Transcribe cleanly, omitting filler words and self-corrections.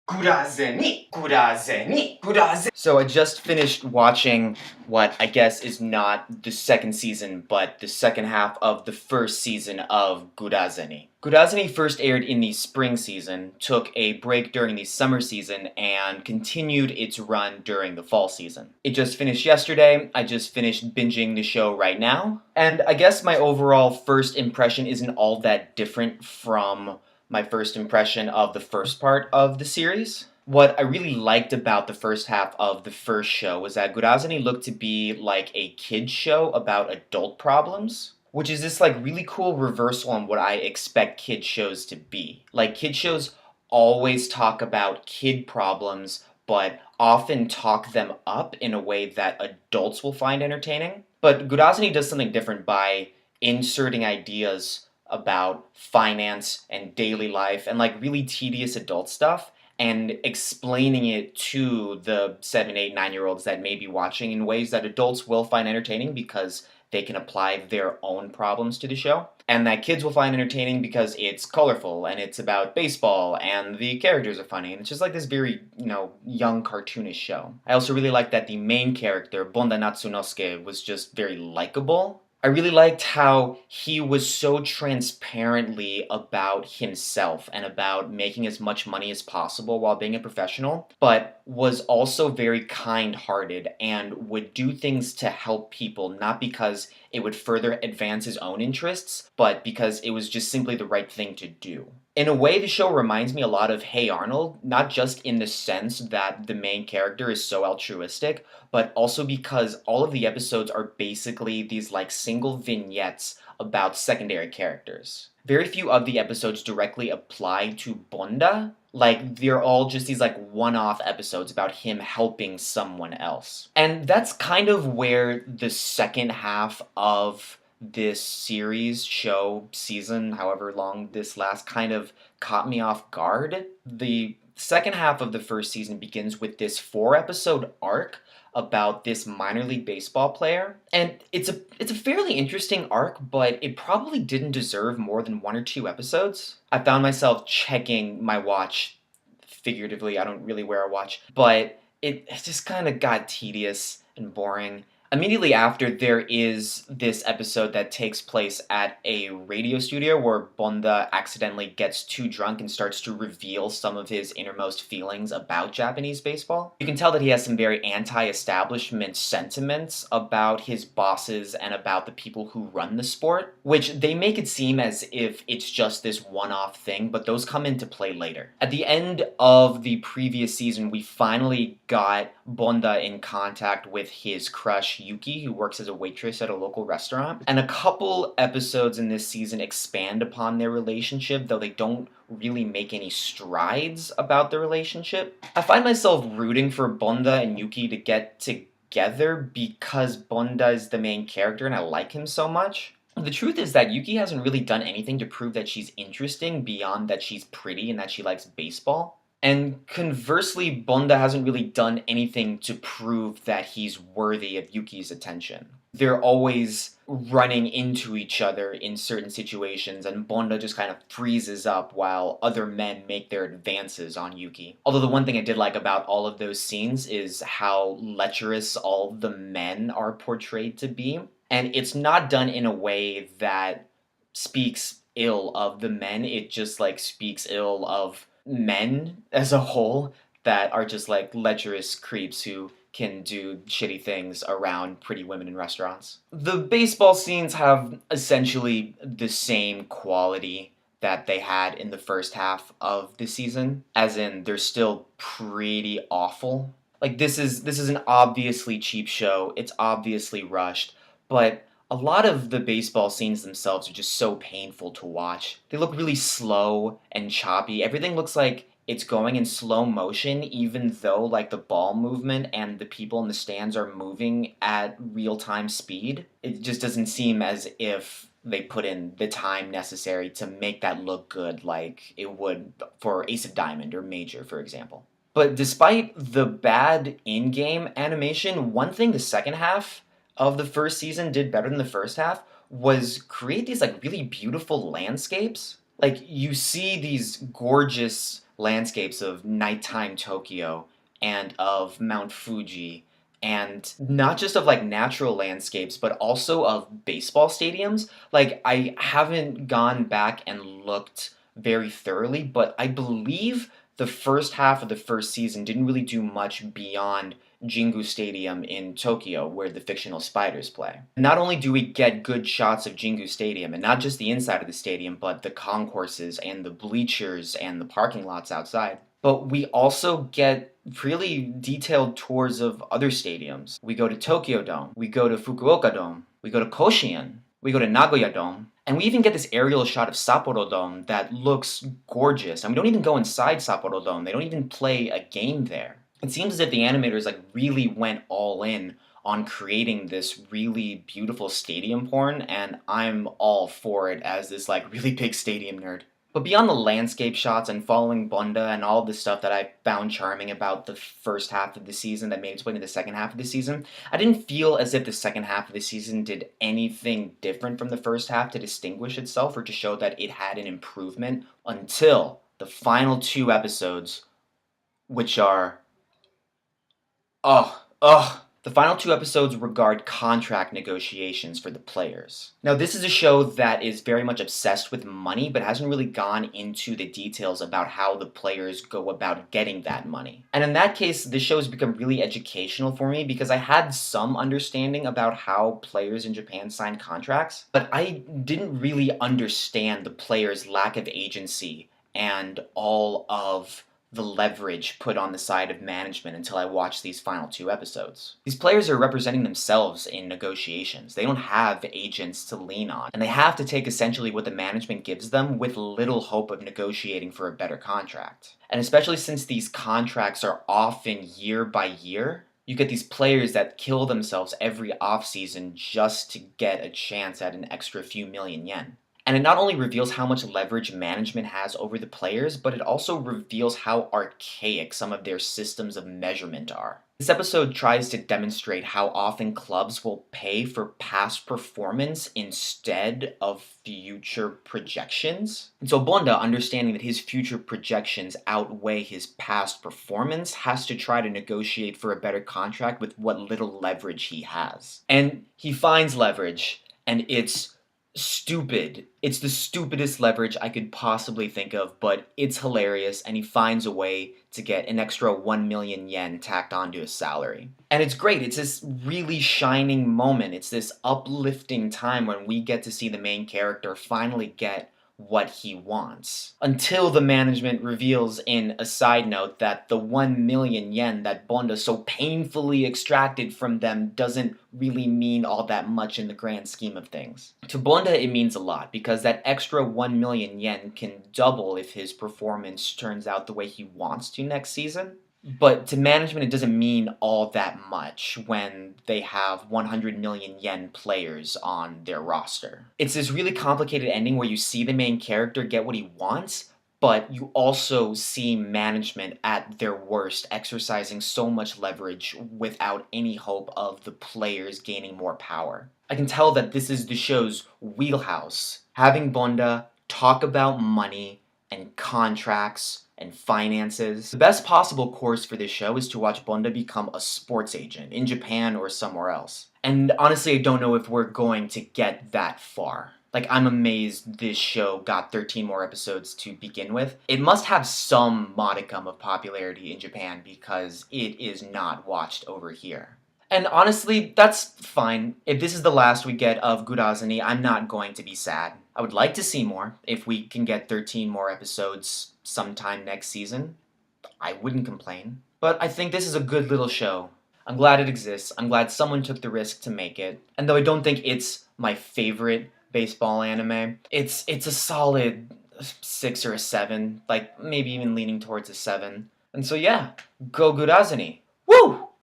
Gurazeni. So I just finished watching what I guess is not the second season, but the second half of the first season of Gurazeni. Gurazeni first aired in the spring season, took a break during the summer season, and continued its run during the fall season. It just finished yesterday. I just finished binging the show right now. And I guess my overall first impression isn't all that different from my first impression of the first part of the series. What I really liked about the first half of the first show was that Gurazeni looked to be like a kid's show about adult problems, which is this like really cool reversal on what I expect kid shows to be. Like kid shows always talk about kid problems, but often talk them up in a way that adults will find entertaining. But Gurazeni does something different by inserting ideas about finance and daily life and like really tedious adult stuff and explaining it to the 7, 8, 9 year olds that may be watching in ways that adults will find entertaining because they can apply their own problems to the show. And that kids will find entertaining because it's colorful and it's about baseball and the characters are funny. And it's just like this very, young cartoonish show. I also really like that the main character, Bonda Natsunosuke, was just very likable. I really liked how he was so transparently about himself and about making as much money as possible while being a professional, but was also very kind-hearted and would do things to help people, not because it would further advance his own interests, but because it was just simply the right thing to do. In a way, the show reminds me a lot of Hey Arnold, not just in the sense that the main character is so altruistic, but also because all of the episodes are basically these like single vignettes about secondary characters. Very few of the episodes directly apply to Bonda. Like, they're all just these like one-off episodes about him helping someone else. And that's kind of where the second half of this series, show, season, however long this lasts, kind of caught me off guard. The second half of the first season begins with this 4-episode arc about this minor league baseball player. And it's a fairly interesting arc, but it probably didn't deserve more than 1 or 2 episodes. I found myself checking my watch figuratively. I don't really wear a watch, but it just kind of got tedious and boring. Immediately after, there is this episode that takes place at a radio studio where Bonda accidentally gets too drunk and starts to reveal some of his innermost feelings about Japanese baseball. You can tell that he has some very anti-establishment sentiments about his bosses and about the people who run the sport, which they make it seem as if it's just this one-off thing, but those come into play later. At the end of the previous season, we finally got Bonda in contact with his crush Yuki, who works as a waitress at a local restaurant. And a couple episodes in this season expand upon their relationship, though they don't really make any strides about the relationship. I find myself rooting for Bonda and Yuki to get together because Bonda is the main character and I like him so much. The truth is that Yuki hasn't really done anything to prove that she's interesting beyond that she's pretty and that she likes baseball. And conversely, Bonda hasn't really done anything to prove that he's worthy of Yuki's attention. They're always running into each other in certain situations, and Bonda just kind of freezes up while other men make their advances on Yuki. Although the one thing I did like about all of those scenes is how lecherous all the men are portrayed to be. And it's not done in a way that speaks ill of the men, it just like speaks ill of men as a whole that are just like lecherous creeps who can do shitty things around pretty women in restaurants. The baseball scenes have essentially the same quality that they had in the first half of the season, as in they're still pretty awful. Like this is an obviously cheap show, it's obviously rushed, but a lot of the baseball scenes themselves are just so painful to watch. They look really slow and choppy. Everything looks like it's going in slow motion, even though like the ball movement and the people in the stands are moving at real-time speed. It just doesn't seem as if they put in the time necessary to make that look good like it would for Ace of Diamond or Major, for example. But despite the bad in-game animation, one thing the second half of the first season did better than the first half was create these like really beautiful landscapes. Like, you see these gorgeous landscapes of nighttime Tokyo and of Mount Fuji, and not just of like natural landscapes, but also of baseball stadiums. Like, I haven't gone back and looked very thoroughly, but I believe the first half of the first season didn't really do much beyond Jingu Stadium in Tokyo, where the fictional spiders play. Not only do we get good shots of Jingu Stadium, and not just the inside of the stadium, but the concourses and the bleachers and the parking lots outside, but we also get really detailed tours of other stadiums. We go to Tokyo Dome, we go to Fukuoka Dome, we go to Koshien, we go to Nagoya Dome, and we even get this aerial shot of Sapporo Dome that looks gorgeous. And we don't even go inside Sapporo Dome. They don't even play a game there. It seems as if the animators like really went all in on creating this really beautiful stadium porn, and I'm all for it as this like really big stadium nerd. But beyond the landscape shots and following Bonda and all the stuff that I found charming about the first half of the season that made its way into the second half of the season, I didn't feel as if the second half of the season did anything different from the first half to distinguish itself or to show that it had an improvement until the final 2 episodes, which are the final 2 episodes regard contract negotiations for the players. Now, this is a show that is very much obsessed with money, but hasn't really gone into the details about how the players go about getting that money. And in that case, this show has become really educational for me because I had some understanding about how players in Japan sign contracts, but I didn't really understand the players' lack of agency and all of the leverage put on the side of management until I watched these final 2 episodes. These players are representing themselves in negotiations. They don't have agents to lean on, and they have to take essentially what the management gives them with little hope of negotiating for a better contract. And especially since these contracts are often year by year, you get these players that kill themselves every offseason just to get a chance at an extra few million yen. And it not only reveals how much leverage management has over the players, but it also reveals how archaic some of their systems of measurement are. This episode tries to demonstrate how often clubs will pay for past performance instead of future projections. And so Bonda, understanding that his future projections outweigh his past performance, has to try to negotiate for a better contract with what little leverage he has. And he finds leverage, and it's stupid. It's the stupidest leverage I could possibly think of, but it's hilarious, and he finds a way to get an extra 1 million yen tacked onto his salary. And it's great. It's this really shining moment. It's this uplifting time when we get to see the main character finally get what he wants. Until the management reveals in a side note that the 1 million yen that Bonda so painfully extracted from them doesn't really mean all that much in the grand scheme of things. To Bonda, it means a lot because that extra 1 million yen can double if his performance turns out the way he wants to next season. But to management, it doesn't mean all that much when they have 100 million yen players on their roster. It's this really complicated ending where you see the main character get what he wants, but you also see management at their worst exercising so much leverage without any hope of the players gaining more power. I can tell that this is the show's wheelhouse. Having Bonda talk about money and contracts and finances. The best possible course for this show is to watch Bonda become a sports agent in Japan or somewhere else. And honestly, I don't know if we're going to get that far. Like, I'm amazed this show got 13 more episodes to begin with. It must have some modicum of popularity in Japan because it is not watched over here. And honestly, that's fine. If this is the last we get of Gurazeni, I'm not going to be sad. I would like to see more. If we can get 13 more episodes sometime next season, I wouldn't complain. But I think this is a good little show. I'm glad it exists. I'm glad someone took the risk to make it. And though I don't think it's my favorite baseball anime, it's a solid 6 or a 7, like maybe even leaning towards a 7. And so yeah, go Gurazeni. Woo!